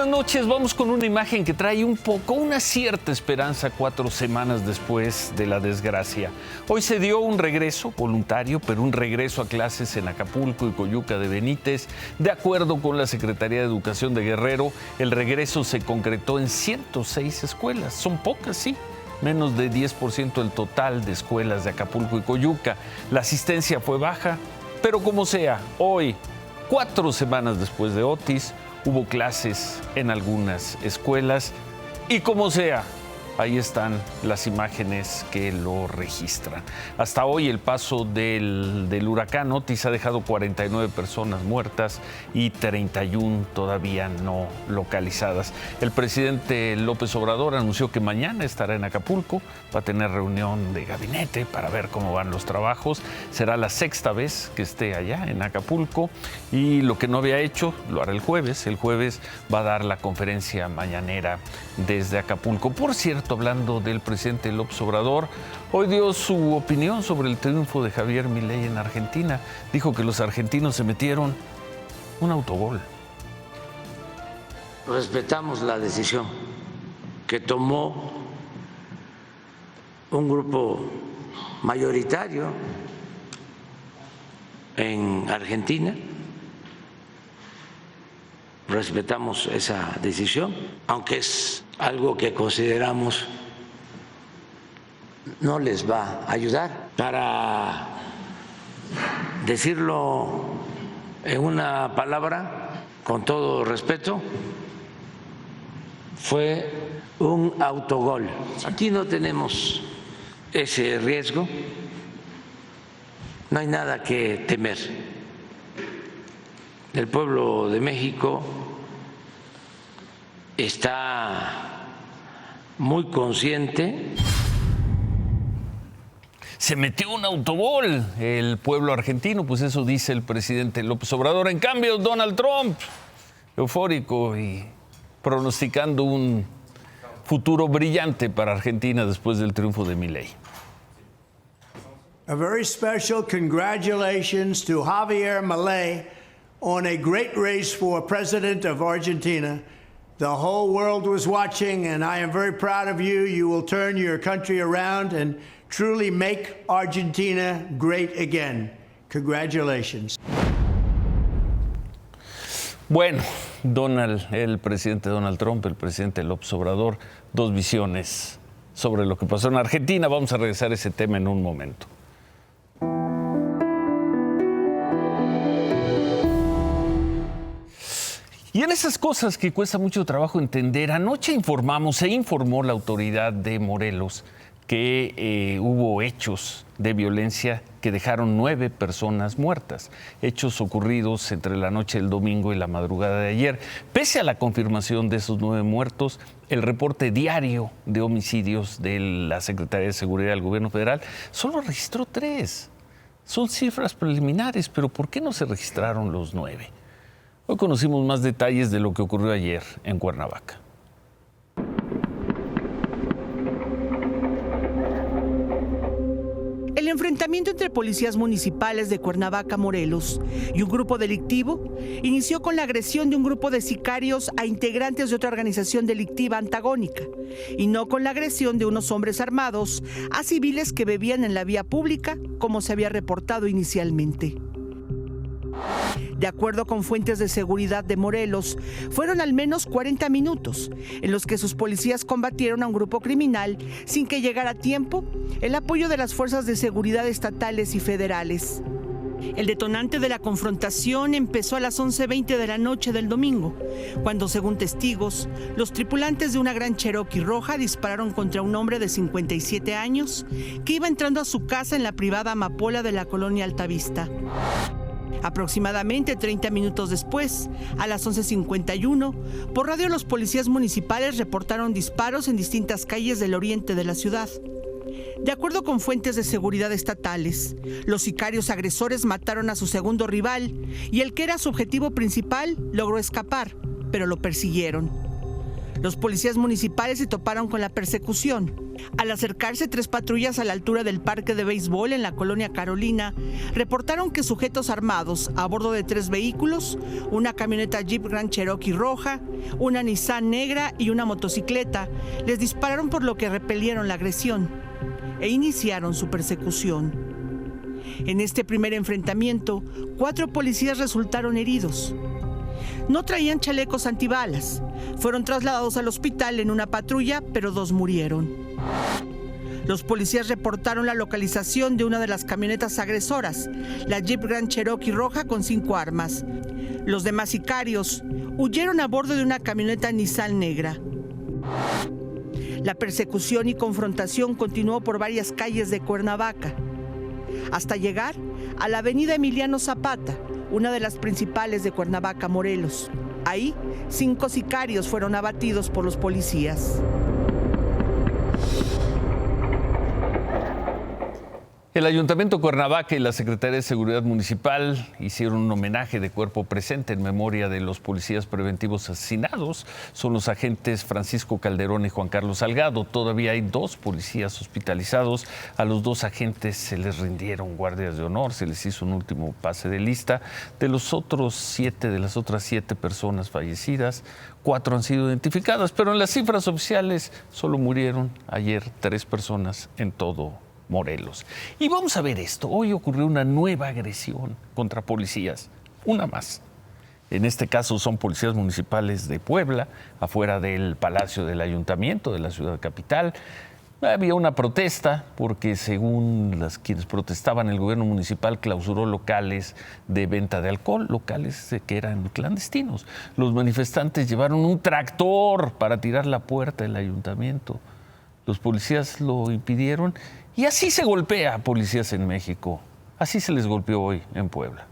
Buenas noches, vamos con una imagen que trae una cierta esperanza 4 semanas después de la desgracia. Hoy se dio un regreso voluntario, pero un regreso a clases en Acapulco y Coyuca de Benítez. De acuerdo con la Secretaría de Educación de Guerrero, el regreso se concretó en 106 escuelas. Son pocas, sí, menos de 10% del total de escuelas de Acapulco y Coyuca. La asistencia fue baja, pero como sea, hoy, 4 semanas después de Otis, hubo clases en algunas escuelas y como sea, ahí están las imágenes que lo registran. Hasta hoy el paso del huracán Otis ha dejado 49 personas muertas y 31 todavía no localizadas. El presidente López Obrador anunció que mañana estará en Acapulco, va a tener reunión de gabinete para ver cómo van los trabajos. Será la 6ª vez que esté allá en Acapulco y lo que no había hecho lo hará el jueves. El jueves va a dar la conferencia mañanera desde Acapulco. Por cierto, hablando del presidente López Obrador, hoy dio su opinión sobre el triunfo de Javier Milei en Argentina. Dijo que los argentinos se metieron un autogol. Respetamos la decisión que tomó un grupo mayoritario en Argentina. Respetamos esa decisión, aunque es algo que consideramos no les va a ayudar. Para decirlo en una palabra, con todo respeto, fue un autogol. Aquí no tenemos ese riesgo, no hay nada que temer. El pueblo de México está muy consciente. Se metió un autogol el pueblo argentino, pues eso dice el presidente López Obrador. En cambio, Donald Trump, eufórico y pronosticando un futuro brillante para Argentina después del triunfo de Milei. A very special congratulations to Javier Milei on a great race for president of Argentina. The whole world was watching, and I am very proud of you. You will turn your country around and truly make Argentina great again. Congratulations. Bueno, el presidente Donald Trump, el presidente López Obrador, 2 visiones sobre lo que pasó en Argentina. Vamos a regresar a ese tema en un momento. Y en esas cosas que cuesta mucho trabajo entender, anoche se informó la autoridad de Morelos que hubo hechos de violencia que dejaron 9 personas muertas, hechos ocurridos entre la noche del domingo y la madrugada de ayer. Pese a la confirmación de esos 9 muertos, el reporte diario de homicidios de la Secretaría de Seguridad del Gobierno Federal solo registró 3. Son cifras preliminares, pero ¿por qué no se registraron los 9? Hoy conocimos más detalles de lo que ocurrió ayer en Cuernavaca. El enfrentamiento entre policías municipales de Cuernavaca, Morelos, y un grupo delictivo inició con la agresión de un grupo de sicarios a integrantes de otra organización delictiva antagónica, y no con la agresión de unos hombres armados a civiles que bebían en la vía pública, como se había reportado inicialmente. De acuerdo con fuentes de seguridad de Morelos, fueron al menos 40 minutos en los que sus policías combatieron a un grupo criminal sin que llegara a tiempo el apoyo de las fuerzas de seguridad estatales y federales. El detonante de la confrontación empezó a las 11:20 de la noche del domingo, cuando, según testigos, los tripulantes de una gran Cherokee roja dispararon contra un hombre de 57 años que iba entrando a su casa en la privada Amapola de la colonia Altavista. Aproximadamente 30 minutos después, a las 11:51, por radio los policías municipales reportaron disparos en distintas calles del oriente de la ciudad. De acuerdo con fuentes de seguridad estatales, los sicarios agresores mataron a su segundo rival y el que era su objetivo principal logró escapar, pero lo persiguieron. Los policías municipales se toparon con la persecución. Al acercarse 3 patrullas a la altura del parque de béisbol en la colonia Carolina, reportaron que sujetos armados a bordo de 3 vehículos, una camioneta Jeep Grand Cherokee roja, una Nissan negra y una motocicleta, les dispararon, por lo que repelieron la agresión e iniciaron su persecución. En este primer enfrentamiento, 4 policías resultaron heridos. No traían chalecos antibalas. Fueron trasladados al hospital en una patrulla, pero 2 murieron. Los policías reportaron la localización de una de las camionetas agresoras, la Jeep Grand Cherokee roja con 5 armas. Los demás sicarios huyeron a bordo de una camioneta Nissan negra. La persecución y confrontación continuó por varias calles de Cuernavaca, hasta llegar a la avenida Emiliano Zapata, una de las principales de Cuernavaca, Morelos. Ahí, 5 sicarios fueron abatidos por los policías. El Ayuntamiento de Cuernavaca y la Secretaría de Seguridad Municipal hicieron un homenaje de cuerpo presente en memoria de los policías preventivos asesinados. Son los agentes Francisco Calderón y Juan Carlos Salgado. Todavía hay 2 policías hospitalizados. A los 2 agentes se les rindieron guardias de honor, se les hizo un último pase de lista. De las otras 7 personas fallecidas, 4 han sido identificadas, pero en las cifras oficiales solo murieron ayer 3 personas en todo Morelos. Y vamos a ver esto. Hoy ocurrió una nueva agresión contra policías, una más. En este caso son policías municipales de Puebla, afuera del Palacio del Ayuntamiento de la ciudad capital. Había una protesta porque, según quienes protestaban, el gobierno municipal clausuró locales de venta de alcohol, locales que eran clandestinos. Los manifestantes llevaron un tractor para tirar la puerta del ayuntamiento. Los policías lo impidieron. Y así se golpea a policías en México. Así se les golpeó hoy en Puebla.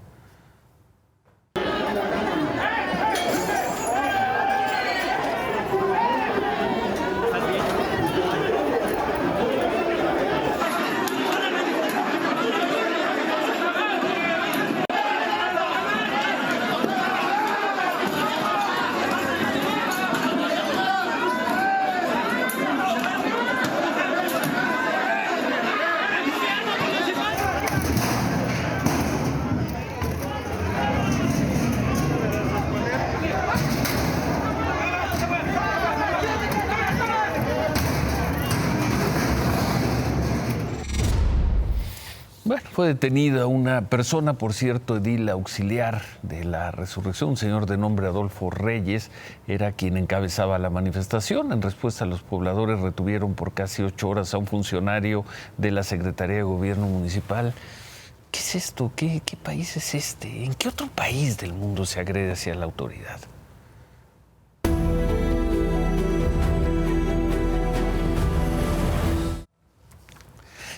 Bueno, fue detenida una persona, por cierto, edil auxiliar de la Resurrección, un señor de nombre Adolfo Reyes, era quien encabezaba la manifestación. En respuesta, los pobladores retuvieron por casi 8 horas a un funcionario de la Secretaría de Gobierno Municipal. ¿Qué es esto? ¿Qué país es este? ¿En qué otro país del mundo se agrede hacia la autoridad?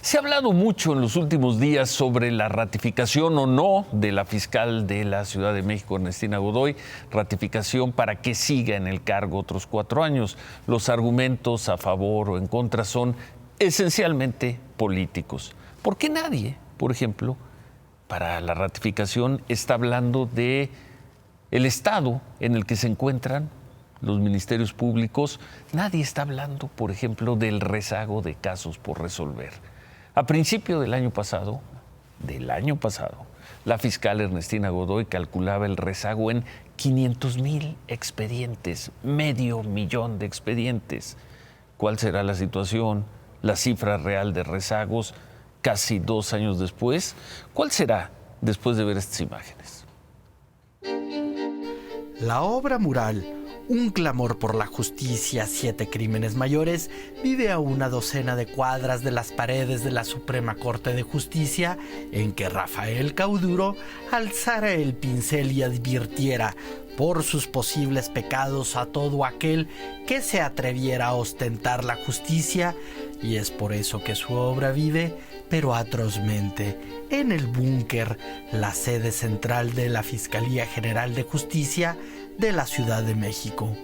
Se ha hablado mucho en los últimos días sobre la ratificación o no de la fiscal de la Ciudad de México, Ernestina Godoy, ratificación para que siga en el cargo otros 4 años. Los argumentos a favor o en contra son esencialmente políticos. ¿Por qué nadie, por ejemplo, para la ratificación está hablando de el estado en el que se encuentran los ministerios públicos? Nadie está hablando, por ejemplo, del rezago de casos por resolver. A principio del año pasado, la fiscal Ernestina Godoy calculaba el rezago en 500,000 expedientes, 500,000 de expedientes. ¿Cuál será la situación, la cifra real de rezagos casi 2 años después? ¿Cuál será después de ver estas imágenes? La obra mural Un clamor por la justicia, 7 crímenes mayores, vive a una docena de cuadras de las paredes de la Suprema Corte de Justicia, en que Rafael Cauduro alzara el pincel y advirtiera por sus posibles pecados a todo aquel que se atreviera a ostentar la justicia, y es por eso que su obra vive, pero atrozmente, en el búnker, la sede central de la Fiscalía General de Justicia de la Ciudad de México.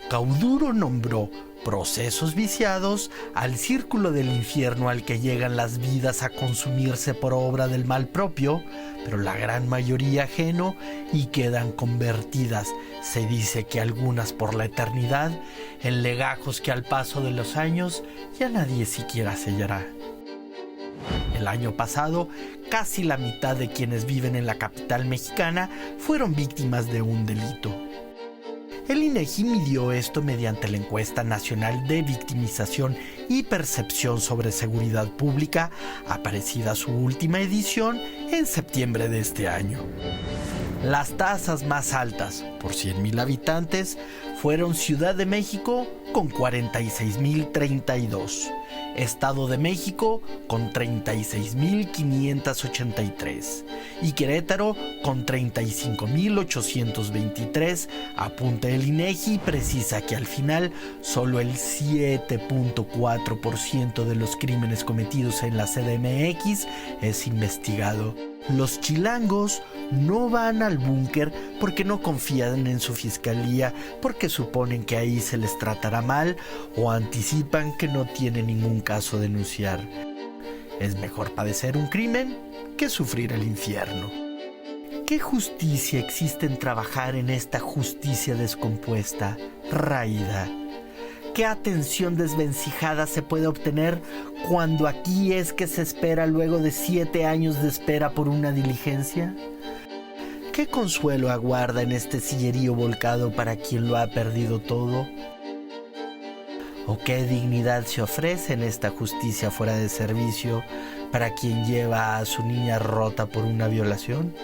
Cauduro nombró procesos viciados al círculo del infierno al que llegan las vidas a consumirse por obra del mal propio, pero la gran mayoría ajeno, y quedan convertidas, se dice que algunas por la eternidad, en legajos que al paso de los años ya nadie siquiera sellará. El año pasado, casi la mitad de quienes viven en la capital mexicana fueron víctimas de un delito. El INEGI midió esto mediante la Encuesta Nacional de Victimización y Percepción sobre Seguridad Pública, aparecida su última edición en septiembre de este año. Las tasas más altas, por 100,000 habitantes, fueron Ciudad de México con 46,032, Estado de México con 36,583 y Querétaro con 35,823. Apunta el INEGI y precisa que al final solo el 7.4% de los crímenes cometidos en la CDMX es investigado. Los chilangos no van al búnker porque no confían en su fiscalía, porque suponen que ahí se les tratará mal o anticipan que no tienen ningún caso a denunciar. Es mejor padecer un crimen que sufrir el infierno. ¿Qué justicia existe en trabajar en esta justicia descompuesta, raída? ¿Qué atención desvencijada se puede obtener cuando aquí es que se espera luego de 7 años de espera por una diligencia? ¿Qué consuelo aguarda en este sillerío volcado para quien lo ha perdido todo? ¿O qué dignidad se ofrece en esta justicia fuera de servicio para quien lleva a su niña rota por una violación?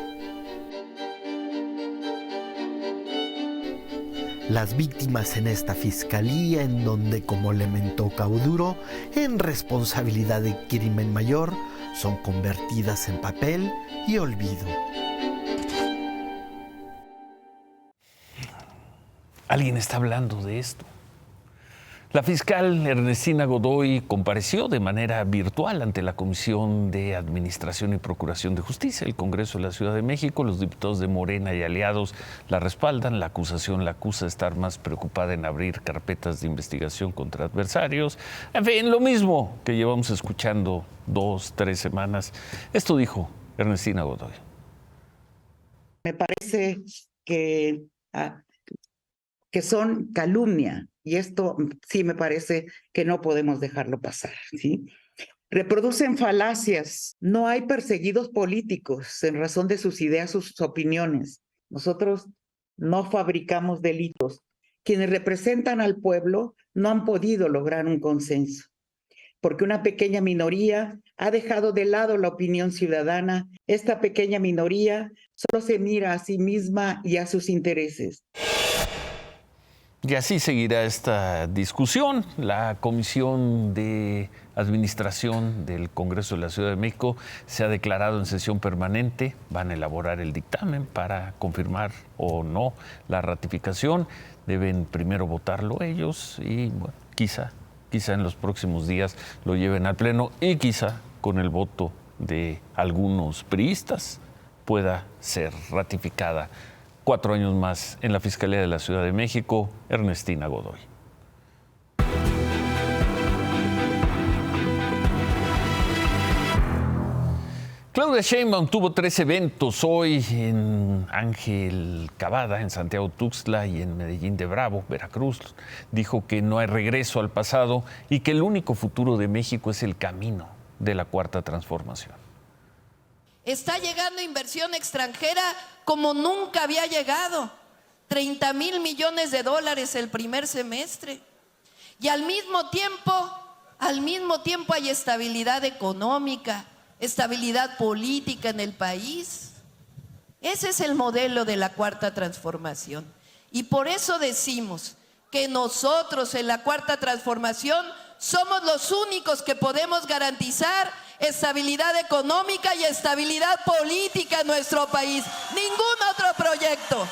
Las víctimas en esta fiscalía, en donde, como lamentó Cauduro, en responsabilidad de crimen mayor, son convertidas en papel y olvido. Alguien está hablando de esto. La fiscal Ernestina Godoy compareció de manera virtual ante la Comisión de Administración y Procuración de Justicia, el Congreso de la Ciudad de México. Los diputados de Morena y aliados la respaldan. La acusación la acusa de estar más preocupada en abrir carpetas de investigación contra adversarios. En fin, lo mismo que llevamos escuchando 2-3 semanas. Esto dijo Ernestina Godoy. Me parece que son calumnia. Y esto sí me parece que no podemos dejarlo pasar, ¿sí? Reproducen falacias. No hay perseguidos políticos en razón de sus ideas, sus opiniones. Nosotros no fabricamos delitos. Quienes representan al pueblo no han podido lograr un consenso, porque una pequeña minoría ha dejado de lado la opinión ciudadana. Esta pequeña minoría solo se mira a sí misma y a sus intereses. Y así seguirá esta discusión. La Comisión de Administración del Congreso de la Ciudad de México se ha declarado en sesión permanente. Van a elaborar el dictamen para confirmar o no la ratificación. Deben primero votarlo ellos y bueno, quizá en los próximos días lo lleven al Pleno y quizá con el voto de algunos priistas pueda ser ratificada. 4 años más en la Fiscalía de la Ciudad de México, Ernestina Godoy. Claudia Sheinbaum tuvo 3 eventos hoy en Ángel Cavada, en Santiago Tuxtla y en Medellín de Bravo, Veracruz. Dijo que no hay regreso al pasado y que el único futuro de México es el camino de la Cuarta Transformación. Está llegando inversión extranjera como nunca había llegado. 30,000 millones de dólares el primer semestre. Y al mismo tiempo hay estabilidad económica, estabilidad política en el país. Ese es el modelo de la Cuarta Transformación. Y por eso decimos que nosotros en la Cuarta Transformación somos los únicos que podemos garantizar estabilidad económica y estabilidad política en nuestro país. Ningún otro proyecto.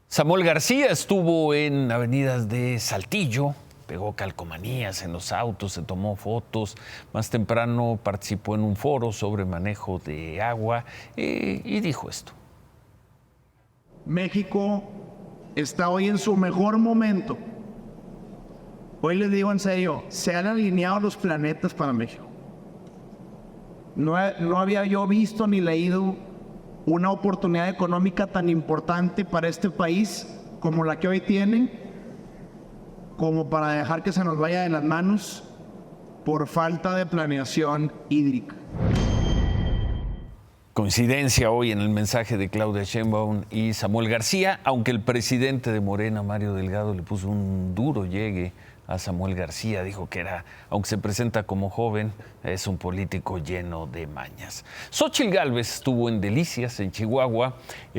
Samuel García estuvo en avenidas de Saltillo, pegó calcomanías en los autos, se tomó fotos. Más temprano participó en un foro sobre manejo de agua y dijo esto. México está hoy en su mejor momento. Hoy les digo en serio, se han alineado los planetas para México. No había yo visto ni leído una oportunidad económica tan importante para este país como la que hoy tiene, como para dejar que se nos vaya de las manos por falta de planeación hídrica. Coincidencia hoy en el mensaje de Claudia Sheinbaum y Samuel García, aunque el presidente de Morena, Mario Delgado, le puso un duro llegue a Samuel García. Dijo que aunque se presenta como joven, es un político lleno de mañas. Xóchitl Gálvez estuvo en Delicias, en Chihuahua,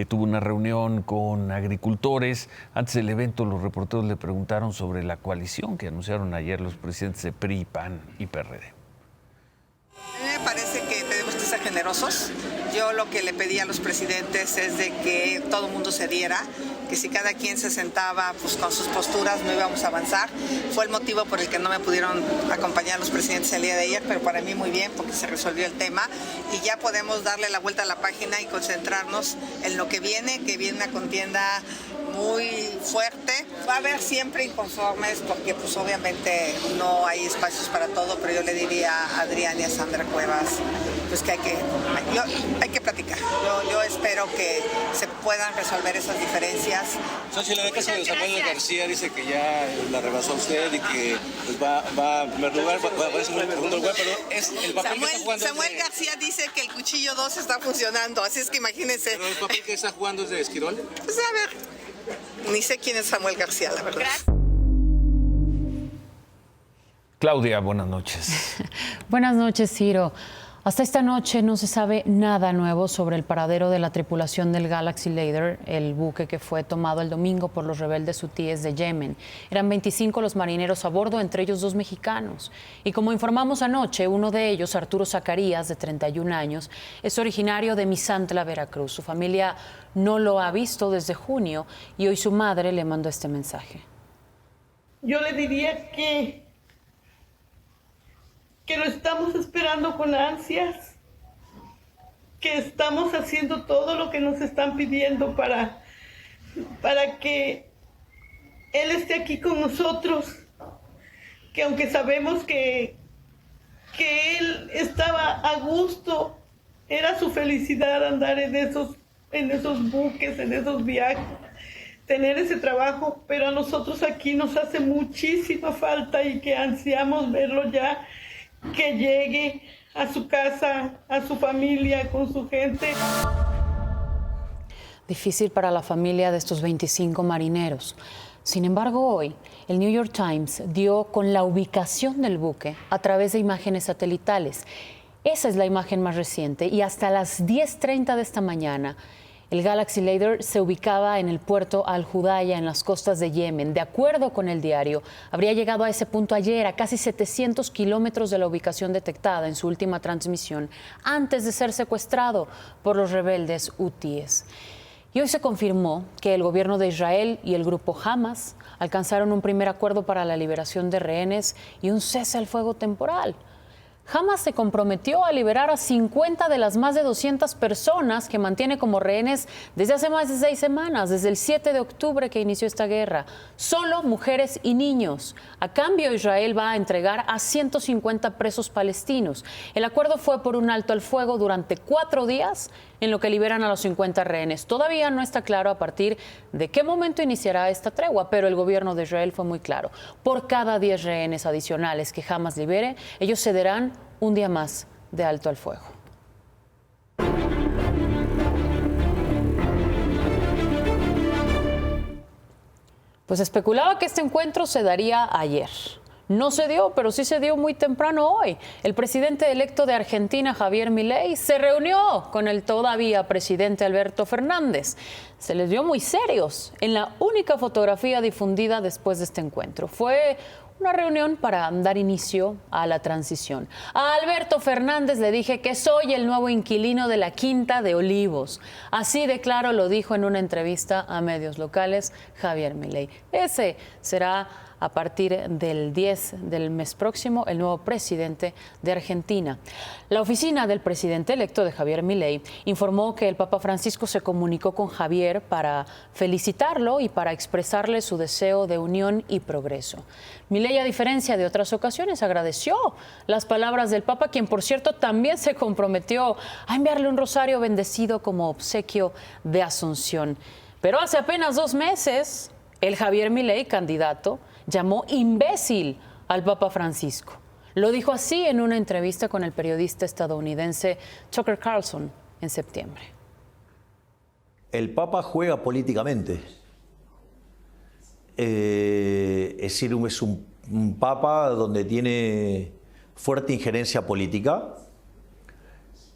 tuvo una reunión con agricultores. Antes del evento, los reporteros le preguntaron sobre la coalición que anunciaron ayer los presidentes de PRI, PAN y PRD. A mí me parece que tenemos que ser generosos. Yo lo que le pedí a los presidentes es de que todo el mundo cediera, que si cada quien se sentaba pues, con sus posturas no íbamos a avanzar. Fue el motivo por el que no me pudieron acompañar los presidentes el día de ayer, pero para mí muy bien porque se resolvió el tema y ya podemos darle la vuelta a la página y concentrarnos en lo que viene una contienda muy fuerte. Va a haber siempre inconformes porque pues obviamente no hay espacios para todo, pero yo le diría a Adrián y a Sandra Cuevas pues que hay que platicar. Yo espero que se puedan resolver esas diferencias. Xochitl, en el caso de Samuel García dice que ya la rebasó usted y que pues, va en primer lugar, va a ser un segundo lugar, pero es el papel que está jugando. Samuel García dice que el cuchillo 2 está funcionando, así es que imagínense. ¿Pero el papel que está jugando es de Esquirol? Pues a ver, ni sé quién es Samuel García, la verdad. Claudia, buenas noches. Buenas noches, Ciro. Hasta esta noche no se sabe nada nuevo sobre el paradero de la tripulación del Galaxy Leader, el buque que fue tomado el domingo por los rebeldes hutíes de Yemen. Eran 25 los marineros a bordo, entre ellos 2 mexicanos. Y como informamos anoche, uno de ellos, Arturo Zacarías, de 31 años, es originario de Misantla, Veracruz. Su familia no lo ha visto desde junio y hoy su madre le mandó este mensaje. Yo le diría que lo estamos esperando con ansias, que estamos haciendo todo lo que nos están pidiendo para que él esté aquí con nosotros, que aunque sabemos que él estaba a gusto, era su felicidad andar en esos buques, en esos viajes, tener ese trabajo, pero a nosotros aquí nos hace muchísima falta y que ansiamos verlo ya, que llegue a su casa, a su familia, con su gente. Difícil para la familia de estos 25 marineros. Sin embargo, hoy el New York Times dio con la ubicación del buque a través de imágenes satelitales. Esa es la imagen más reciente y hasta las 10:30 de esta mañana el Galaxy Leader se ubicaba en el puerto Al-Hudaya, en las costas de Yemen. De acuerdo con el diario, habría llegado a ese punto ayer, a casi 700 kilómetros de la ubicación detectada en su última transmisión, antes de ser secuestrado por los rebeldes hutíes. Y hoy se confirmó que el gobierno de Israel y el grupo Hamas alcanzaron un primer acuerdo para la liberación de rehenes y un cese al fuego temporal. Hamas se comprometió a liberar a 50 de las más de 200 personas que mantiene como rehenes desde hace más de 6 semanas, desde el 7 de octubre que inició esta guerra. Solo mujeres y niños. A cambio, Israel va a entregar a 150 presos palestinos. El acuerdo fue por un alto al fuego durante 4 días, en lo que liberan a los 50 rehenes. Todavía no está claro a partir de qué momento iniciará esta tregua, pero el gobierno de Israel fue muy claro. Por cada 10 rehenes adicionales que Hamas libere, ellos cederán un día más de alto al fuego. Pues especulaba que este encuentro se daría ayer. No se dio, pero sí se dio muy temprano hoy. El presidente electo de Argentina, Javier Milei, se reunió con el todavía presidente Alberto Fernández. Se les vio muy serios en la única fotografía difundida después de este encuentro. Fue una reunión para dar inicio a la transición. A Alberto Fernández le dije que soy el nuevo inquilino de la Quinta de Olivos. Así de claro lo dijo en una entrevista a medios locales Javier Milei. Ese será a partir del 10 del mes próximo el nuevo presidente de Argentina. La oficina del presidente electo de Javier Milei informó que el Papa Francisco se comunicó con Javier para felicitarlo y para expresarle su deseo de unión y progreso. Milei, a diferencia de otras ocasiones, agradeció las palabras del Papa, quien, por cierto, también se comprometió a enviarle un rosario bendecido como obsequio de Asunción. Pero hace apenas 2 meses, el Javier Milei, candidato, llamó imbécil al Papa Francisco. Lo dijo así en una entrevista con el periodista estadounidense Tucker Carlson en septiembre. El Papa juega políticamente. Es decir, es un Papa donde tiene fuerte injerencia política.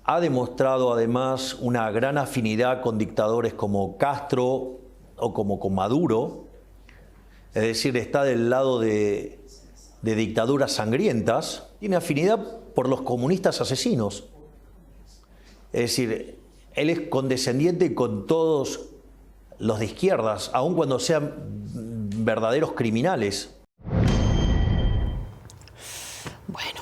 Ha demostrado además una gran afinidad con dictadores como Castro o como con Maduro. Es decir, está del lado de dictaduras sangrientas. Tiene afinidad por los comunistas asesinos. Es decir, él es condescendiente con todos los de izquierdas, aun cuando sean verdaderos criminales. Bueno,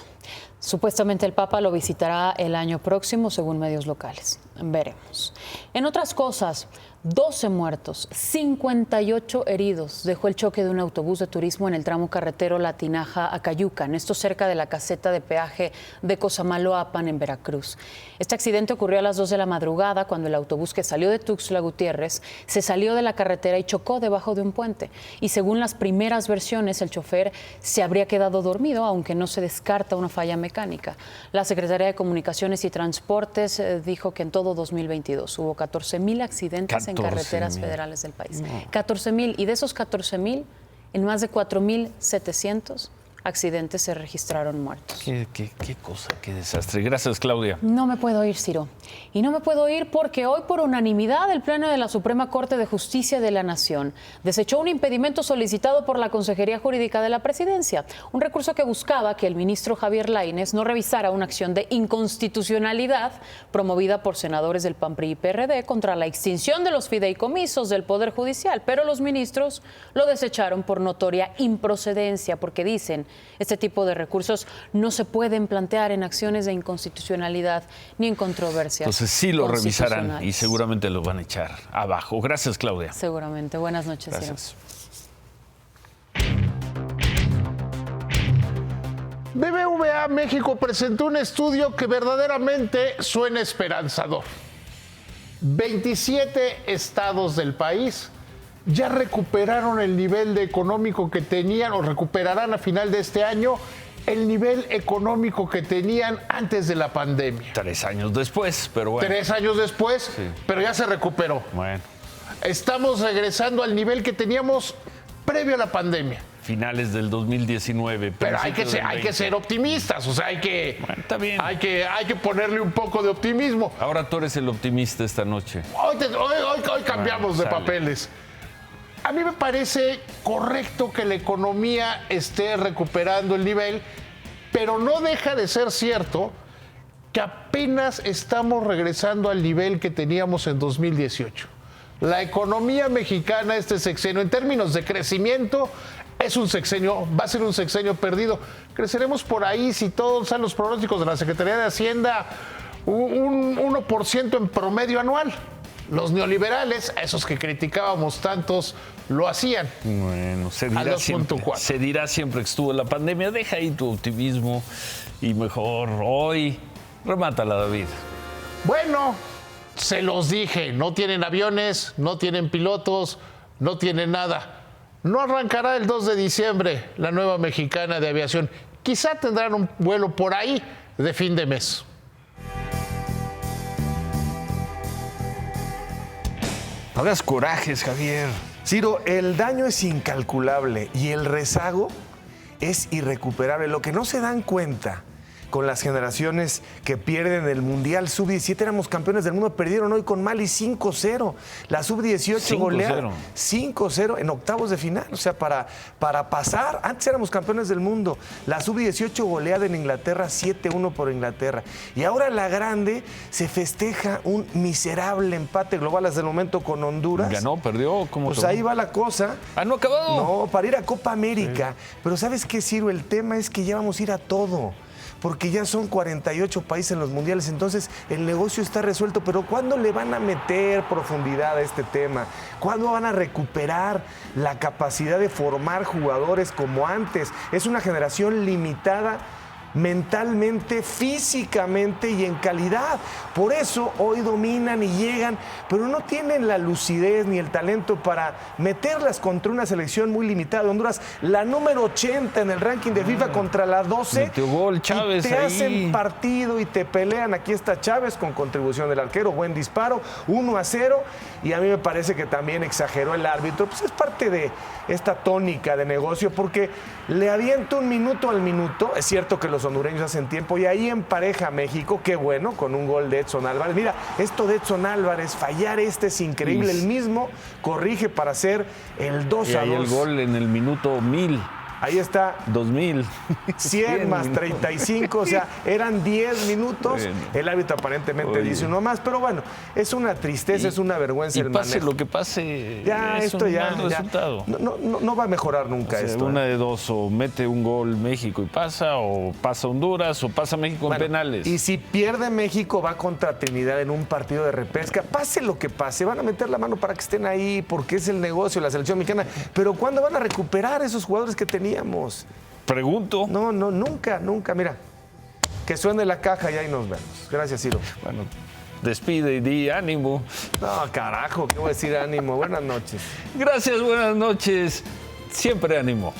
supuestamente el Papa lo visitará el año próximo, según medios locales. Veremos. En otras cosas, 12 muertos, 58 heridos dejó el choque de un autobús de turismo en el tramo carretero La Tinaja a Cayucan, esto cerca de la caseta de peaje de Cosamaloapan, en Veracruz. Este accidente ocurrió a las 2 de la madrugada, cuando el autobús que salió de Tuxtla Gutiérrez se salió de la carretera y chocó debajo de un puente. Y según las primeras versiones, el chofer se habría quedado dormido, aunque no se descarta una falla mecánica. La Secretaría de Comunicaciones y Transportes dijo que en todo 2022 hubo 14,000 accidentes en carreteras federales del país. 14,000, y de esos 14,000, en más de 4,700 accidentes se registraron muertos. Qué cosa, qué desastre. Gracias, Claudia. No me puedo ir, Ciro. Y no me puedo ir porque hoy, por unanimidad, el Pleno de la Suprema Corte de Justicia de la Nación desechó un impedimento solicitado por la Consejería Jurídica de la Presidencia, un recurso que buscaba que el ministro Javier Lainez no revisara una acción de inconstitucionalidad promovida por senadores del PAN, PRI y PRD contra la extinción de los fideicomisos del Poder Judicial, pero los ministros lo desecharon por notoria improcedencia, porque dicen: este tipo de recursos no se pueden plantear en acciones de inconstitucionalidad ni en controversias. Entonces sí lo revisarán y seguramente lo van a echar abajo. Gracias, Claudia. Seguramente. Buenas noches. Gracias. BBVA México presentó un estudio que verdaderamente suena esperanzador. 27 estados del país ya recuperaron el nivel económico que tenían, o recuperarán a final de este año el nivel económico que tenían antes de la pandemia. 3 años después, pero bueno. 3 años después, sí, pero ya se recuperó. Bueno. Estamos regresando al nivel que teníamos previo a la pandemia. Finales del 2019. Pero hay que ser optimistas, o sea, está bien. hay que ponerle un poco de optimismo. Ahora tú eres el optimista esta noche. Hoy cambiamos de papeles. A mí me parece correcto que la economía esté recuperando el nivel, pero no deja de ser cierto que apenas estamos regresando al nivel que teníamos en 2018. La economía mexicana, este sexenio, en términos de crecimiento, va a ser un sexenio perdido. Creceremos por ahí, si todos son los pronósticos de la Secretaría de Hacienda, un 1% en promedio anual. Los neoliberales, esos que criticábamos tantos, lo hacían. Bueno, se dirá siempre que estuvo la pandemia. Deja ahí tu optimismo y mejor hoy remátala, David. Bueno, se los dije, no tienen aviones, no tienen pilotos, no tienen nada. No arrancará el 2 de diciembre la nueva mexicana de aviación. Quizá tendrán un vuelo por ahí de fin de mes. No hagas corajes, Javier. Ciro, el daño es incalculable y el rezago es irrecuperable. Lo que no se dan cuenta con las generaciones que pierden el Mundial Sub-17. Éramos campeones del mundo, perdieron hoy con Mali 5-0. La Sub-18 golea 5-0 en octavos de final. O sea, para pasar, antes éramos campeones del mundo. La Sub-18 goleada en Inglaterra 7-1 por Inglaterra. Y ahora la grande se festeja un miserable empate global hasta el momento con Honduras. ¿Ganó? ¿Perdió? ¿Cómo pues todo? Ahí va la cosa. ¿Ah, no ha acabado? No, para ir a Copa América. Sí. Pero ¿sabes qué, Ciro? El tema es que ya vamos a ir a todo. Porque ya son 48 países en los mundiales, entonces el negocio está resuelto. Pero ¿cuándo le van a meter profundidad a este tema? ¿Cuándo van a recuperar la capacidad de formar jugadores como antes? Es una generación limitada mentalmente, físicamente y en calidad. Por eso hoy dominan y llegan, pero no tienen la lucidez ni el talento para meterlas contra una selección muy limitada. Honduras, la número 80 en el ranking de FIFA contra la 12. Metió gol Chávez, y te ahí hacen partido y te pelean. Aquí está Chávez con contribución del arquero, buen disparo, 1-0. Y a mí me parece que también exageró el árbitro. Pues es parte de esta tónica de negocio, porque le avienta un minuto al minuto. Es cierto que los hondureños hacen tiempo y ahí empareja a México, qué bueno, con un gol de Edson Álvarez. Mira, esto de Edson Álvarez, fallar es increíble. El mismo corrige para hacer el 2-2. Y ahí el gol en el minuto 1000. Ahí está. 2000. 100 más 35, o sea, eran 10 minutos. Bueno. El árbitro aparentemente dice uno más, pero bueno, es una tristeza, es una vergüenza el manejo. Pase lo que pase, ya, es esto un ya, mal resultado. No va a mejorar nunca, o sea, esto. Una de dos, o mete un gol México y pasa, o pasa Honduras, o pasa México en penales. Y si pierde México, va contra Trinidad en un partido de repesca. Pase lo que pase, van a meter la mano para que estén ahí, porque es el negocio, la selección mexicana. Pero ¿cuándo van a recuperar esos jugadores que teníamos? Pregunto. No, nunca. Mira, que suene la caja y ahí nos vemos. Gracias, Ciro. Bueno, despide y di ánimo. No, carajo, ¿qué voy a decir ánimo? Buenas noches. Gracias, buenas noches. Siempre ánimo.